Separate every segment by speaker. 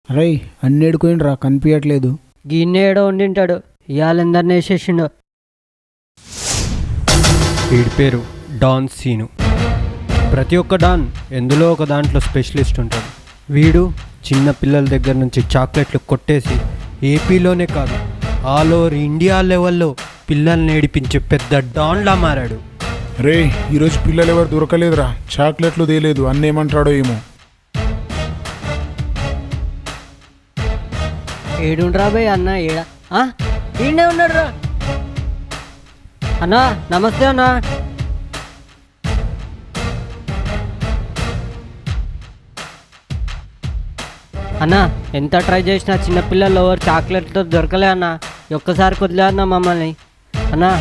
Speaker 1: రై అన్నేడుకోయిండ్రా కనిపించట్లేదు.
Speaker 2: గిన్నెడో ఉండింటాడు, ఇవాళందరినీ వేసేసిండు.
Speaker 3: వీడి పేరు డాన్ సీను. ప్రతి ఒక్క డాన్ ఎందులో ఒక దాంట్లో స్పెషలిస్ట్ ఉంటాడు. వీడు చిన్న పిల్లల దగ్గర నుంచి చాక్లెట్లు కొట్టేసి ఏపీలోనే కాదు ఆల్ ఓవర్ ఇండియా లెవెల్లో పిల్లల్ని ఏడిపించే పెద్ద డాన్లా మారాడు.
Speaker 4: రే ఈరోజు పిల్లలు ఎవరు దొరకలేదురా, చాక్లెట్లు తేలేదు, అన్నేమంటాడో ఏమో.
Speaker 2: ఏడుండ్రా బాయ్ అన్న, ఈడే ఉన్నాడు రా అన్నా. నమస్తే అన్నా. అన్నా ఎంత ట్రై చేసినా చిన్నపిల్లలు ఎవరు చాక్లెట్తో దొరకలే అన్నా. ఒక్కసారి కొద్దిలే అన్నా మమ్మల్ని. అన్నా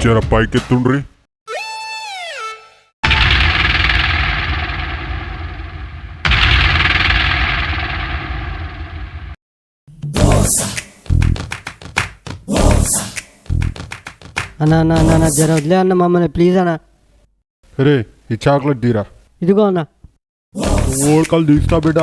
Speaker 5: జర పైకెత్తుండ్రి.
Speaker 2: అన్నా అన్నా అన్నా జర వదిలే అన్న మమ్మల్ని ప్లీజ్ అన్నా.
Speaker 5: రే ఈ చాక్లెట్ తీరా.
Speaker 2: ఇదిగో అన్నా.
Speaker 5: ఓడకలు తీస్తా బిడ్డ.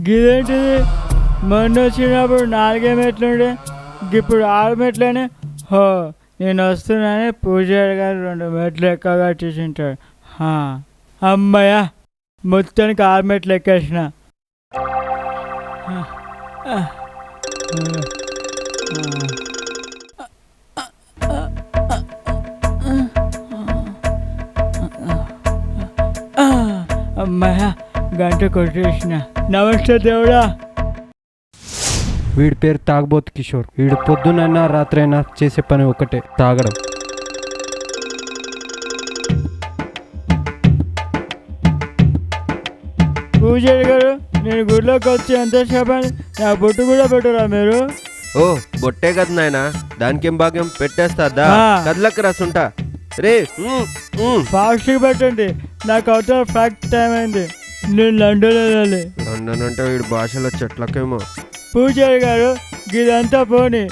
Speaker 6: గిదేంటిది, మొన్న వచ్చినప్పుడు 4 మెట్లుండే, ఇప్పుడు 6 మెట్లనే. హో నేను వస్తున్నానే పూజారి గారు 2 మెట్లు ఎక్కగా చూసింటాడు. అమ్మయ్య మొత్తానికి 6 మెట్లు ఎక్కేసిన. అమ్మయ్య గంట కొట్టేసిన. నమస్తే దేవుడా.
Speaker 3: వీడి పేరు తాగబోతు కిషోర్. వీడు పొద్దునైనా రాత్రైనా చేసే పని ఒకటే, తాగడం.
Speaker 6: పూజారి గారు నేను గుడిలోకి వచ్చి ఎంతసేపు నా బొట్టు కూడా పెట్టరా మీరు?
Speaker 7: ఓ బొట్టే కదా నాయన, దానికేం భాగ్యం, పెట్టేస్తా కదలకి రాసుంటా. రే
Speaker 6: ఫాస్ట్గా పెట్టండి, నాకు అవుతా ఫ్యాక్ట్ టైం అయింది. నేను లండన్ వెళ్ళాలి.
Speaker 7: లండన్ అంటే వీడి భాషలో చెట్లకేమో.
Speaker 6: పూజారి గారు ఇదంతా పోని,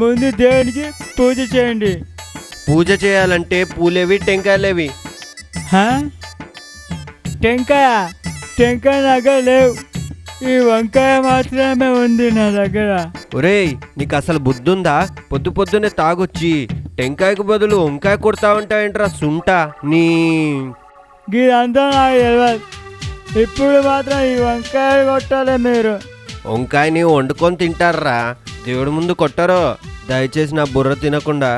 Speaker 6: ముందు దేవునికి పూజ చేయండి.
Speaker 7: పూజ చేయాలంటే పూలేవి టెంకాయలేవి.
Speaker 6: టెంకాయ టెంకాయ దగ్గర లేవు, ఈ వంకాయ మాత్రమే ఉంది నా దగ్గర.
Speaker 7: ఒరేయ్ నీకు అసలు బుద్ధుందా? పొద్దునే తాగొచ్చి టెంకాయకు బదులు వంకాయ కొడతా ఉంటాయంట్రా సుంటా నీ.
Speaker 6: ఇదంతా నాకు తెలియదు, ఇప్పుడు మాత్రం ఈ వంకాయ కొట్టాలి మీరు.
Speaker 7: వంకాయని వండుకొని తింటారా, దేవుడి ముందు కొట్టరు. దయచేసి నా బుర్ర తినకుండా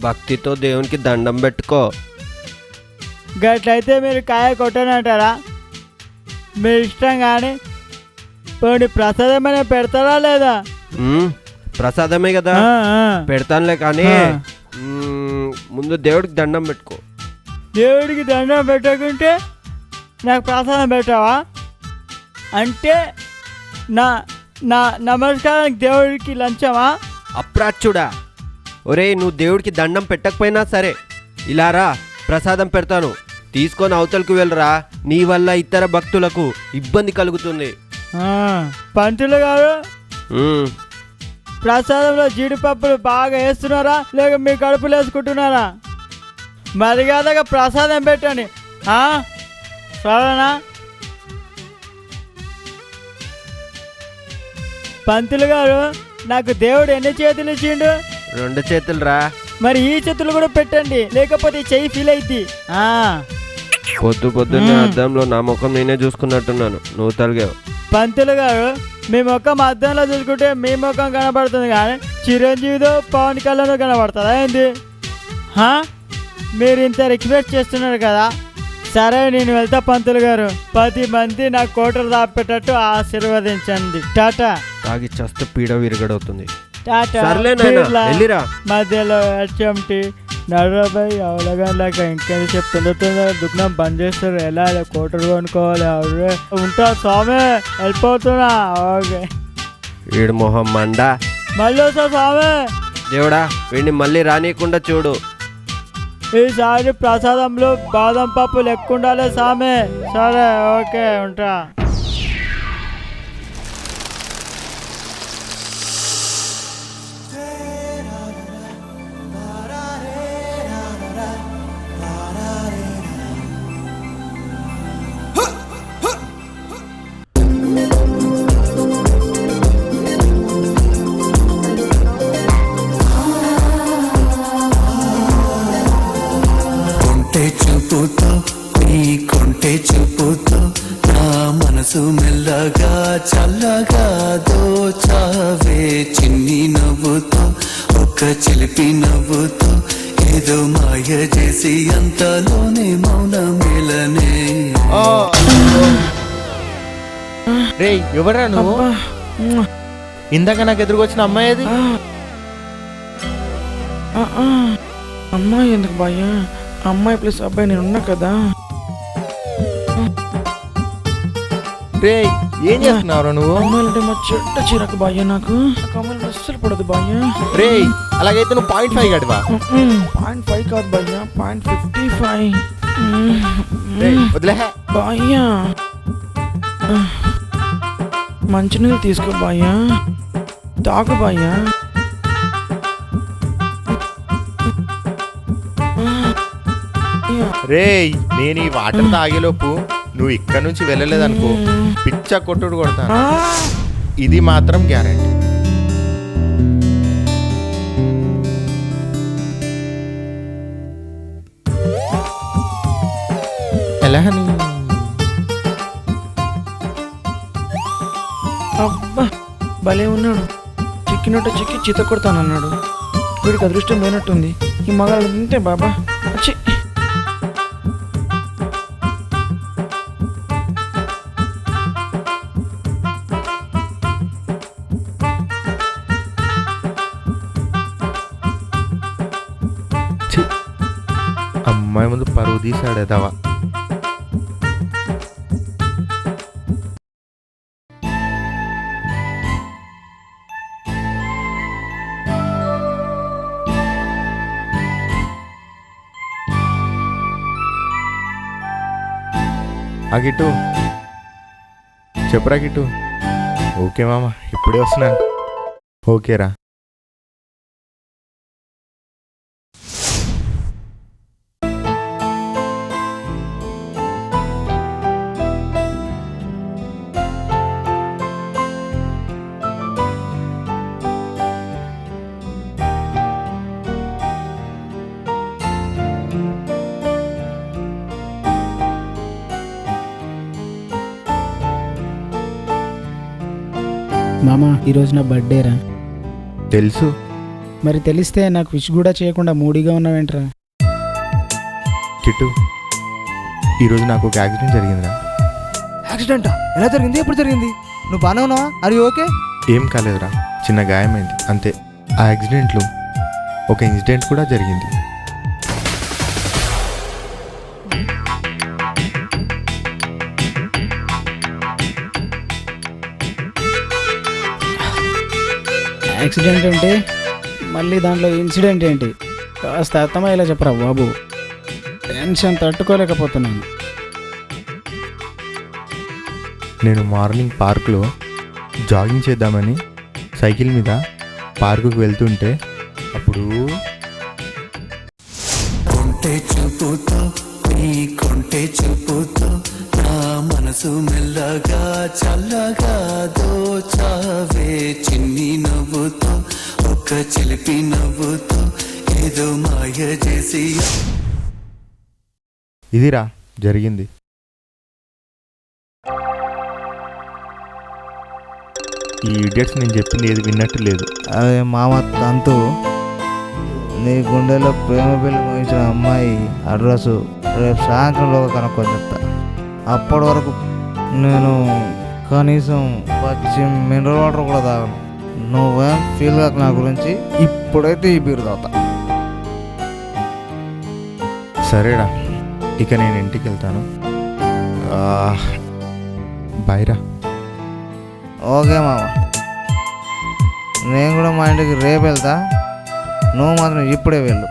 Speaker 7: భక్తితో దేవునికి దండం పెట్టుకో.
Speaker 6: గట్లయితే మీరు కాయ కొట్టనంటారా? మీరు ఇష్టం కానీ పోనీ ప్రసాదమైనా పెడతారా లేదా?
Speaker 7: ప్రసాదమే కదా, పెడతానులే. కానీ ముందు దేవుడికి దండం పెట్టుకో.
Speaker 6: దేవుడికి దండం పెట్టకుంటే నాకు ప్రసాదం పెట్టావా? అంటే నా నా నమస్కారానికి దేవుడికి లంచమా?
Speaker 7: అప్రాచ్యుడా, ఒరేయ్ నువ్వు దేవుడికి దండం పెట్టకపోయినా సరే ఇలా రా, ప్రసాదం పెడతాను, తీసుకొని అవతలకు వెళ్ళరా. నీ వల్ల ఇతర భక్తులకు ఇబ్బంది కలుగుతుంది.
Speaker 6: పంతులు గారు,
Speaker 7: ఉమ్,
Speaker 6: ప్రసాదంలో జీడిపప్పులు బాగా వేస్తున్నారా లేక మీ కడుపులు వేసుకుంటున్నారా? మర్యాదగా ప్రసాదం పెట్టండి. సరేనా? పంతులు గారు, నాకు దేవుడు ఎన్ని చేతులు ఇచ్చిండు?
Speaker 7: 2 చేతులు రా.
Speaker 6: మరి ఈ చేతులు కూడా పెట్టండి, లేకపోతే చెయ్యి ఫీల్ అయింది.
Speaker 7: పొద్దున్నే అద్దంలో నా ముఖం నేనే చూసుకున్నట్టున్నాను, నువ్వు తలిగావు.
Speaker 6: పంతులు గారు, మీ ముఖం అద్దంలో చూసుకుంటే మీ ముఖం కనబడుతుంది కానీ చిరంజీవితో పవన్ కళ్యాణ్ కనబడుతుందా ఏంది? మీరు ఇంత రిక్వెస్ట్ చేస్తున్నారు కదా, సరే నేను వెళ్తా పంతులు గారు. 10 మంది నా కోటలు దాపెట్టట్టు ఆశీర్వదించండి. టాటా.
Speaker 7: తాగి చస్తే పీడ విరగడవుతుంది.
Speaker 6: టాటా.
Speaker 7: సర్లే నాయనా, వెళ్ళిరా.
Speaker 6: మధ్యలో హెచ్ఎంటి నడవబాయి అవలగాక ఇంకేది చెప్తుందో దుకాణం బంద్ చేస్తారు. ఎలా కోటలు కొనుక్కోవాలి? అవరే ఉంటా స్వామి, వెళ్ళిపోతున్నా. ఓకే.
Speaker 7: వీడు మొహం మండా.
Speaker 6: మళ్ళీ వస్తా స్వామి.
Speaker 7: దేవుడా, వీడిని మళ్ళీ రానియకుండా చూడు.
Speaker 6: ఈసారి ప్రసాదంలో బాదం పప్పులు ఎక్కువ ఉండాలి స్వామి. సరే, ఓకే, ఉంటా.
Speaker 8: కొంటే చూపుతో నా మనసు మెల్లగా చల్లగా దోచావే చిన్ని నవ్వుతో, ఒక చిలిపి నవ్వుతో ఏదో మాయ చేసి అంతలోనే మౌన మేలనే.
Speaker 9: రే ఎవరా నువ్వు? ఇందాక నాకు ఎదురుకొచ్చిన అమ్మాయి అది?
Speaker 1: అమ్మాయి ఎందుకు భయ్యా? అమ్మాయి ప్లస్ అబ్బాయి నేను ఉన్నా కదా.
Speaker 9: రే ఏం చేస్తున్నావు నువ్వు?
Speaker 1: అమ్మాయిలంటే మా చెడ్డ చిరాకు భయ్యా. నాకు అమ్మాయిలు అస్సలు పడదు భయ్యా.
Speaker 9: రే అలాగైతే నువ్వు 0.5 గడివా?
Speaker 1: 0.5 కాదు భయ్యా, 0.55.
Speaker 9: వదిలే
Speaker 1: భయ్యా. మంచినీళ్ళు తీసుకో భయ్యా, తాగు భయ్యా.
Speaker 9: రే నేను ఈ వాటర్ తాగేలోపు నువ్వు ఇక్కడ నుంచి వెళ్ళలేదనుకో, పిచ్చ కొట్టుడు కొడతాను. ఇది మాత్రం గ్యారెంటీ. ఎలా?
Speaker 1: అబ్బా భలే ఉన్నాడు. చిక్కినట్టు చిక్కి చిత కొడతానన్నాడు. వీడికి అదృష్టం లేనట్టుంది. ఈ మగాళ్ళు తింటే బాబా వచ్చి.
Speaker 9: అమ్మాయి ముందు పరువు తీసాడు ఎదవా. గిట్టు చెప్పురా గిట్టు. ఓకే మామ, ఇప్పుడే వస్తున్నాను. ఓకేరా.
Speaker 1: మామ, ఈరోజు నా బర్త్డేరా.
Speaker 9: తెలుసు.
Speaker 1: మరి తెలిస్తే నాకు విష్ కూడా చేయకుండా మూడీగా ఉన్నావేంట్రా?
Speaker 9: కిట్టు, ఈరోజు నాకు ఒక యాక్సిడెంట్ జరిగిందిరా.
Speaker 10: యాక్సిడెంటా? ఎలా జరిగింది? ఎప్పుడు జరిగింది? నువ్వు బాగానే ఉన్నావా? అది ఓకే?
Speaker 9: ఏం కాలేదురా, చిన్న గాయమైంది అంతే. ఆ యాక్సిడెంట్లో ఒక ఇన్సిడెంట్ కూడా జరిగింది.
Speaker 1: యాక్సిడెంట్ ఏంటి, మళ్ళీ దాంట్లో ఇన్సిడెంట్ ఏంటి, కాస్త అర్థమయ్యేలా చెప్పరా బాబు. టెన్షన్ తట్టుకోలేకపోతున్నాను.
Speaker 9: నేను మార్నింగ్ పార్క్లో జాగింగ్ చేద్దామని సైకిల్ మీద పార్కుకు వెళ్తుంటే అప్పుడు
Speaker 8: కొంటే చూపుతో నీ కొంటే చూపుతో నా మనసు మెల్లగా చల్లగా దోచావే చిన్ని నవ్వుతో ఒక చిలిపి నవ్వుతో ఏదో మాయ చేసి
Speaker 9: ఇదిరా జరిగింది. ఈ ఇడియట్స్ నేను చెప్పింది ఏది విన్నట్టు లేదు.
Speaker 10: అదే మామ తంతు, నీ గుండెలో ప్రేమ పెళ్లి ముగించిన అమ్మాయి అడ్రస్ రేపు సాయంత్రంలో కనుక్కొని చెప్తా. అప్పటి వరకు నేను కనీసం పచ్చి మినరల్ వాటర్ కూడా తాగను. నువ్వేం ఫీల్ కాక నా గురించి. ఇప్పుడైతే ఈ బీరు తాగుతా.
Speaker 9: సరేరా, ఇక నేను ఇంటికి వెళ్తాను. బాయ్రా.
Speaker 10: ఓకే మామ, నేను కూడా మా ఇంటికి రేపు వెళ్తా. నువ్వు మాత్రం ఇప్పుడే వెళ్ళు.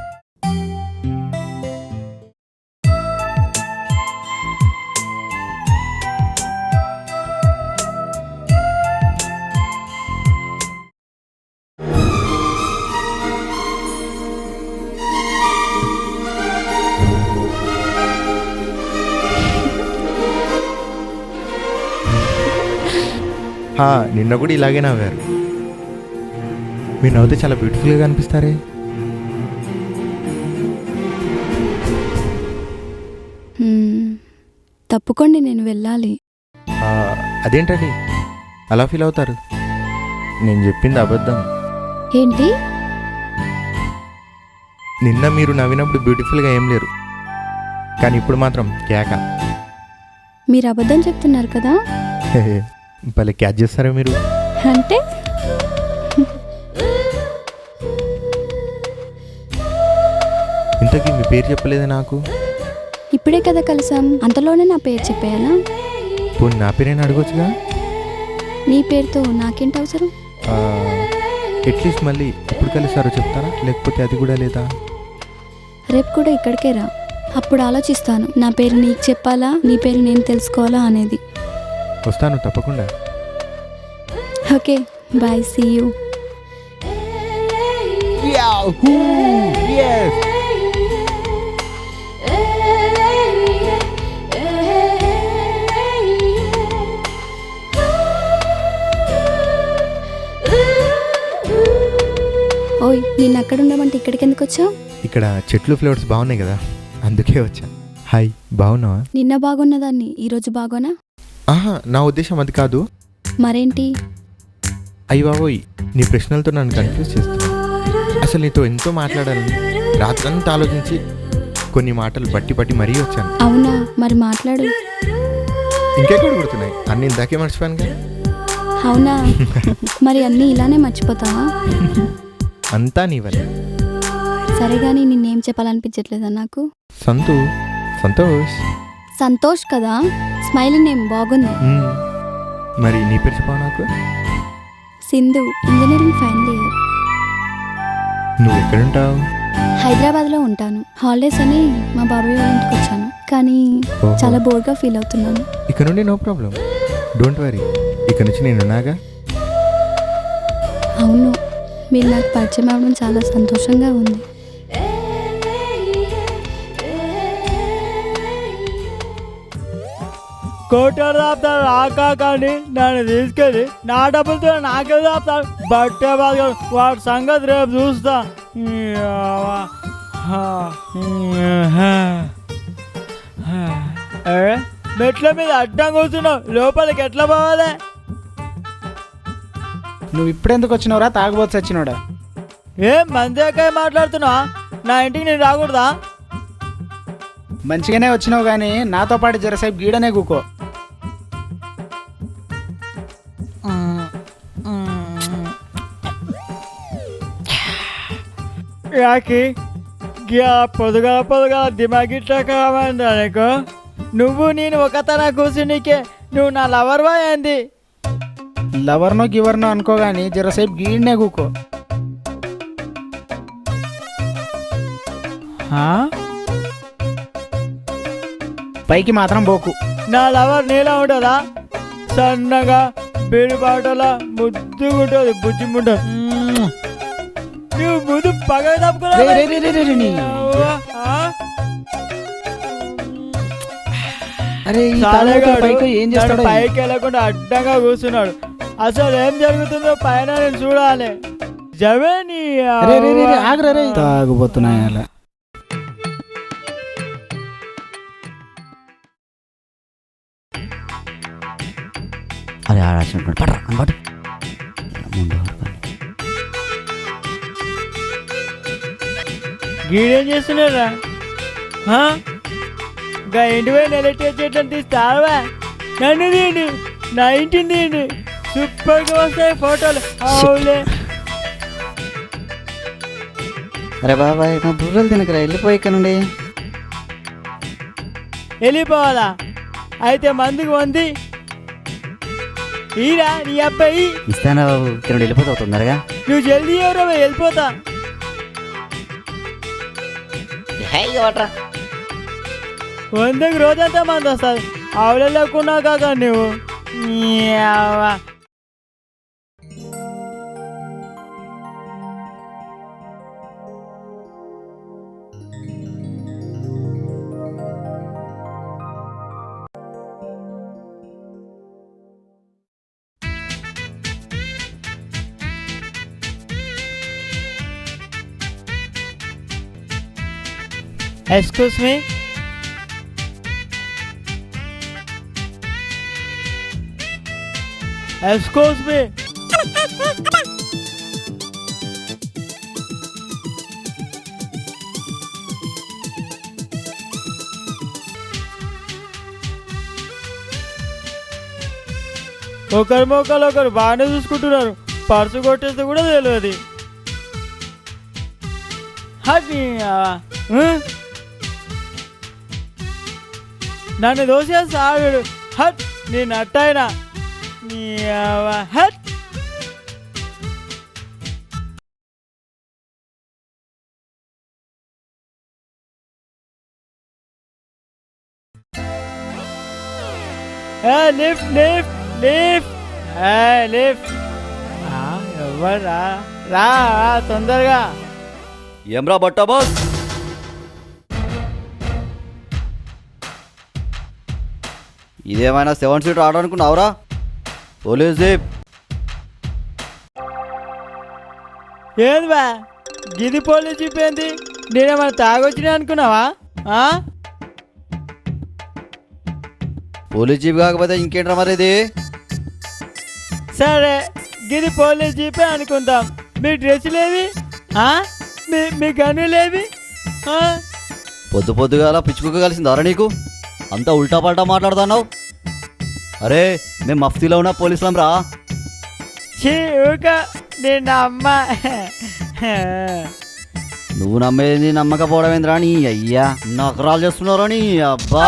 Speaker 9: నిన్న కూడా ఇలాగే నవ్వారు. మీరు నవ్వుతే చాలా బ్యూటిఫుల్గా కనిపిస్తారే.
Speaker 11: తప్పుకోండి, నేను వెళ్ళాలి.
Speaker 9: అదేంటండి అలా ఫీల్ అవుతారు? నేను చెప్పింది అబద్ధం.
Speaker 11: ఏంటి?
Speaker 9: నిన్న మీరు నవ్వినప్పుడు బ్యూటిఫుల్గా ఏం లేరు, కానీ ఇప్పుడు మాత్రం కేక.
Speaker 11: మీరు అబద్ధం చెప్తున్నారు కదా?
Speaker 9: భలే క్యాచ్ చేస్తారా మీరు.
Speaker 11: అంటే
Speaker 9: ఇంతకీ మీ పేరు చెప్పలేదు నాకు.
Speaker 11: ఇప్పుడే కదా కలిసాం, అంతలోనే నా పేరు చెప్పేయాలా?
Speaker 9: పోనీ నా పేరేనా అడగొచ్చుగా.
Speaker 11: నీ పేరుతో నాకేంటి అవసరం?
Speaker 9: అట్లీస్ట్ మళ్ళీ ఎప్పుడు కలిసారో చెప్తారా, లేకపోతే అది కూడా లేదా?
Speaker 11: రేపు కూడా ఇక్కడికే రా, అప్పుడు ఆలోచిస్తాను నా పేరు నీకు చెప్పాలా, నీ పేరు నేను తెలుసుకోవాలా అనేది.
Speaker 9: వస్తాను తప్పకుండా.
Speaker 11: Okay bye, see you. ఓయ్, నేను అక్కడ ఉండమంటే ఇక్కడికి ఎందుకు వచ్చావు?
Speaker 9: ఇక్కడ చెట్లు ఫ్లేవర్స్ బాగున్నాయి కదా, అందుకే వచ్చా. హాయ్, బాగున్నావా?
Speaker 11: నిన్న బాగున్నదాన్ని ఈరోజు బాగోనా?
Speaker 9: ఆహా, నా ఉద్దేశం అది కాదు.
Speaker 11: మరేంటి?
Speaker 9: అయ్యి బాబోయ్, నీ ప్రశ్నలతో నన్ను కన్ఫ్యూజ్ చేస్తున్నా. అసలు నీతో ఎంతో మాట్లాడాలని రాత్రంతా ఆలోచించి కొన్ని మాటలు బట్టి పట్టి మరీ వచ్చాను.
Speaker 11: అవునా, మరి మాట్లాడు.
Speaker 9: ఇంకెక్కడ గుర్తున్నాయి, అన్ని ఇందాకే మర్చిపోయాను కదా.
Speaker 11: అవునా, మరి అన్నీ ఇలానే మర్చిపోతావా?
Speaker 9: అంతా నీ వల్ల.
Speaker 11: సరే కానీ నిన్నేం చెప్పాలనిపించట్లేదా నాకు?
Speaker 9: సంతోష్.
Speaker 11: సంతోష్ కదా, స్మైల్ నేమ్ బాగుంది.
Speaker 9: మరి నీ పేరు చెప్పావు నాకు?
Speaker 11: Sindhu, engineering final year.
Speaker 9: నువ్వు ఎక్కడుంటావు?
Speaker 11: హైదరాబాద్లో ఉంటాను. హాలిడేస్ అని మా బాబాయ్ వాళ్ళ ఇంటికి వచ్చాను, కానీ చాలా బోర్గా ఫీల్ అవుతున్నాను.
Speaker 9: ఇక నుండి నో ప్రాబ్లం, డోంట్ వరీ. ఇక నుంచి నేనున్నాగా.
Speaker 11: అవును, మీరు నాకు పరిచయం అవ్వడం చాలా సంతోషంగా ఉంది.
Speaker 6: కోటర్ దాపుతాడు ఆకా, కానీ నన్ను తీసుకెళ్ళి నా డబ్బులతో నాకే దాపుతాడు. బట్టే బాగా వాడి సంగతి రేపు చూస్తా. మెట్ల మీద అడ్డం కూర్చున్నావు, లోపలికి ఎట్లా పోవాలి?
Speaker 1: నువ్వు ఇప్పుడెందుకు వచ్చినావురా, తాగబోతు వచ్చినాడా?
Speaker 6: ఏం మంచిగా మాట్లాడుతున్నావా? నా ఇంటికి నేను రాకూడదా?
Speaker 1: మంచిగానే వచ్చినావు కానీ నాతో పాటు జరసేపు గీడనే కూకో.
Speaker 6: యాకి పొదుగా దిమాగిట్లా కావాలి నీకు? నువ్వు నేను ఒక తన కూర్చునికే నువ్వు నా లవర్వా ఏంది?
Speaker 1: లవర్నో గివర్నో అనుకో కానీ జరసేపు గీడినే కూకో. పైకి మాత్రం పోకు.
Speaker 6: నా లవర్ నీలా ఉంటుందా? సన్నగా బీడి బాటల ముద్దుగుంటుంది, బుజ్జి ఉంటుంది. నువ్వు ముందు పగ
Speaker 1: రే, రే, రే, రే, రే, రే, నీ. అరే ఈ తాళగాడు పైకి ఏం చేస్తాడు?
Speaker 6: పైకి వెళ్ళకుండా అడ్డంగా కూర్చున్నాడు. అసలు ఏం జరుగుతుందో పైన నేను చూడాలి. జవేని
Speaker 1: ఆగరే తాగుపోతున్నాయి అలా.
Speaker 12: అరే ఆడాల్సినటువంటి పడరా అనమాట.
Speaker 6: గీడేం చేస్తున్నారా? ఇంకా ఇంటి పోయి నెలెట్టి వచ్చేట్లని తీస్తావా? నన్ను తీయండి, నా ఇంటిని తీయండి, సూపర్గా వస్తాయి ఫోటోలు. అవులే.
Speaker 12: అరే బాబాయ్ నా బుర్రలు తినకరా, వెళ్ళిపోయి ఇక్కడ నుండి.
Speaker 6: వెళ్ళిపోవాలా? అయితే మందుకు మంది ఈరా నీ అబ్బాయి
Speaker 12: ఇస్తానా బాబు, ఇక్కడ నుండి వెళ్ళిపోతావు తొందరగా.
Speaker 6: నువ్వు జల్దీ ఎవరో వెళ్ళిపోతా. వందకి రోజంతా మంది వస్తుంది. ఆవిడ లేకున్నావు కాక నువ్వు. Excuse me? Excuse me? ఒకరి మొక్కలు ఒకరు బాగానే చూసుకుంటున్నారు. పర్సు కొట్టేస్తే కూడా తెలియదు. నన్ను దోసేస్తా ఆవిడు. హట్ నేను అట్టయినా నీ హట్. Lift lift lift lift. ఎవరు రా రా తొందరగా.
Speaker 12: ఏమ్రా బట్టా బాస్, ఇదేమైనా 7 సీటర్ ఆర్డర్ అనుకున్నావురా? Police jeep.
Speaker 6: ఏంది బా గిది పోలీస్ జీప్ ఏంది? నేనేమైనా తాగొచ్చినా అనుకున్నావా?
Speaker 12: పోలీస్ జీప్ కాకపోతే ఇంకేంట్రా మరి ఇది?
Speaker 6: సరే గిది పోలీస్ జీపే అనుకుందాం. మీ డ్రెస్సులేవి? మీ గన్నులేవి?
Speaker 12: పొద్దు పొద్దుగా పిచ్చుకు కలిసిందారా నీకు? అంతా ఉల్టా పల్టా మాట్లాడుతున్నావు. అరే మేము మఫ్తీలో ఉన్న పోలీసులం రా.
Speaker 6: నేను అమ్మ.
Speaker 12: నువ్వు నమ్మేది నమ్మకపోవడం ఏంద్రా నీ అయ్యా, నకరాలు చేస్తున్నారా నీ అబ్బా.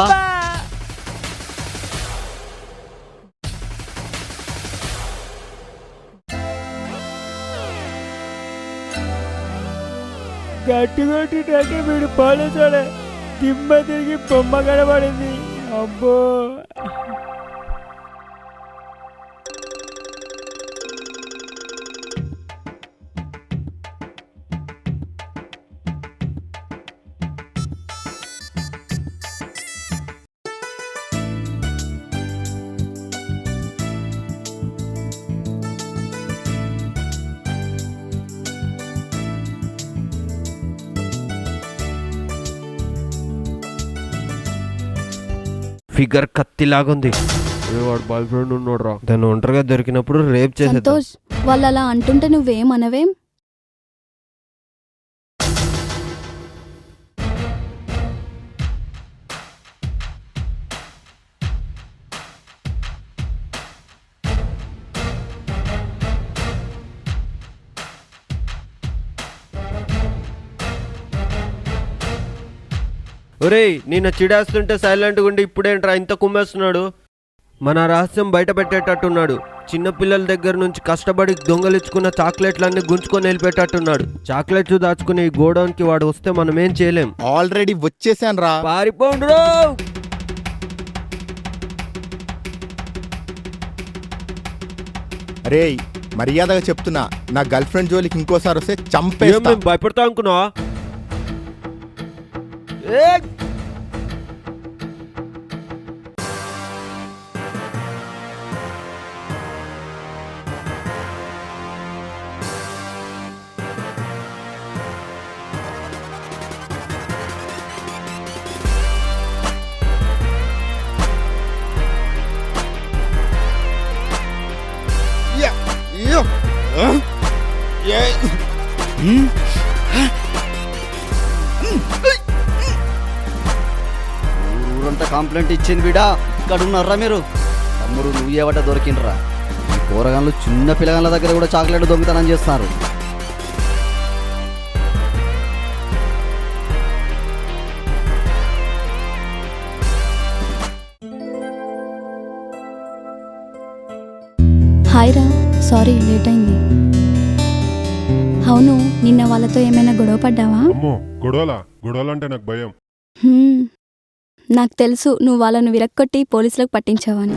Speaker 6: గట్టి కొట్టినట్టే వీడు పోలీసుడే. దిమ్మ తిరిగి బొమ్మ కనబడింది. అబ్బో
Speaker 7: ఫిగర్ కత్తిలాగుంది.
Speaker 3: వాడు బాయ్ ఫ్రెండ్ ఉన్నాడు రా. దాన్ని ఒంటరిగా దొరికినప్పుడు రేప్ చేసేద్దాం.
Speaker 11: సంతోష్ వాళ్ళు అలా అంటుంటే నువ్వేమనవేం?
Speaker 7: ఒరేయ్ నిన్న చిడేస్తుంటే సైలెంట్గా ఉండి ఇప్పుడేంట్రా ఇంత కుమ్మేస్తున్నాడు? మన రహస్యం బయట పెట్టేటట్టున్నాడు. చిన్నపిల్లల దగ్గర నుంచి కష్టపడి దొంగలించుకున్న చాక్లెట్లన్నీ గుంజుకొని వెళ్ళిపెట్టట్టున్నాడు. చాక్లెట్లు దాచుకునే ఈ గోడౌన్కి వాడు వస్తే మనం ఏం చేయలేం.
Speaker 9: ఆల్రెడీ వచ్చేసాను రా.
Speaker 7: పారిపోండు.
Speaker 9: రే మర్యాదగా చెప్తున్నా, నా గర్ల్ ఫ్రెండ్ జోలికి ఇంకోసారి వస్తే చంపేస్తా.
Speaker 7: భయపడతా అనుకున్నా.
Speaker 12: ఊరంతా కంప్లైంట్ ఇచ్చింది బిడా. ఇక్కడ ఉన్నారా మీరు? తమ్ముడు నువ్వు ఏవట దొరికినరా? ఈ కూరగాయలు చిన్న పిల్లగాళ్ళ దగ్గర కూడా చాక్లెట్ దొంగతనం చేస్తున్నారు.
Speaker 11: హాయ్ రా, సారీ లేట్ అయింది. అవును, నిన్న వాళ్ళతో ఏమైనా గొడవ పడ్డావా?
Speaker 5: అమ్మో గొడవలంటే నాకు భయం.
Speaker 11: నాకు తెలుసు నువ్వు వాళ్ళను విరక్కొట్టి పోలీసులకు పట్టించావని.